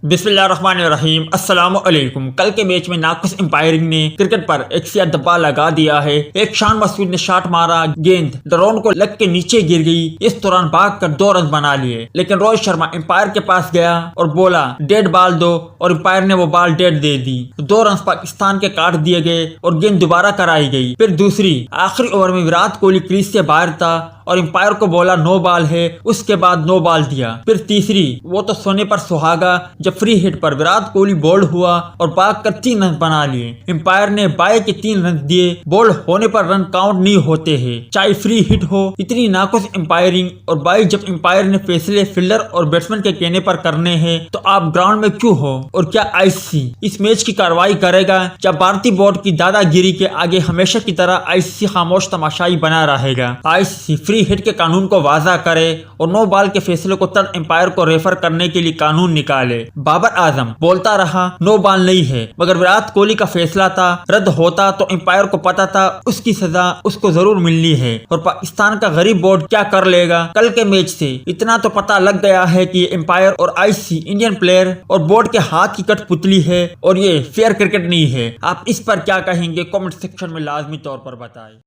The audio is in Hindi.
बिस्मिल्लाहिर्रहमानिर्रहीम अस्सलामुअलैकुम। कल के मैच में नाक़िस एम्पायरिंग ने क्रिकेट पर एक सिया धब्बा लगा दिया है। एक शान मसूद ने शॉट मारा, गेंद ड्रोन को लग के नीचे गिर गई। इस दौरान भागकर 2 रन बना लिए, लेकिन रोहित शर्मा एम्पायर के पास गया और बोला डेड बॉल दो, और एम्पायर ने वो बॉल डेड दे दी। 2 रन पाकिस्तान के काट दिए गए और गेंद दोबारा कराई गई। फिर दूसरी आखिरी ओवर में विराट कोहली क्रीज से बाहर था और एम्पायर को बोला नो बॉल है, उसके बाद नो बॉल दिया। फिर तीसरी, वो तो सोने पर सुहागा, जब फ्री हिट पर विराट कोहली बोल्ड हुआ और भागकर 3 रन बना लिए। एम्पायर ने बाय के 3 रन दिए। बोल्ड होने पर रन काउंट नहीं होते हैं, चाहे फ्री हिट हो। इतनी नाक़िस एम्पायरिंग और बाय जब एम्पायर ने फैसले फील्डर और बैट्समैन के कहने पर करने हैं, तो आप ग्राउंड में क्यों हो? और क्या आईसीसी इस मैच की कार्रवाई करेगा? क्या भारतीय बोर्ड की दादागिरी के आगे हमेशा की तरह आईसीसी खामोश तमाशाई बना रहेगा? आईसीसी फ्री हिट के कानून को वाज़ा करे और नो बॉल के फैसले को थर्ड एम्पायर को रेफर करने के लिए कानून निकाले। बाबर आजम बोलता रहा नो बॉल नहीं है, मगर विराट कोहली का फैसला था, रद्द होता तो एम्पायर को पता था उसकी सजा उसको जरूर मिलनी है। और पाकिस्तान का गरीब बोर्ड क्या कर लेगा? कल के मैच से इतना तो पता लग गया है कि एम्पायर और आईसीसी इंडियन प्लेयर और बोर्ड के हाथ की कठपुतली है और ये फेयर क्रिकेट नहीं है। आप इस पर क्या कहेंगे? कमेंट सेक्शन में लाजमी तौर पर बताएं।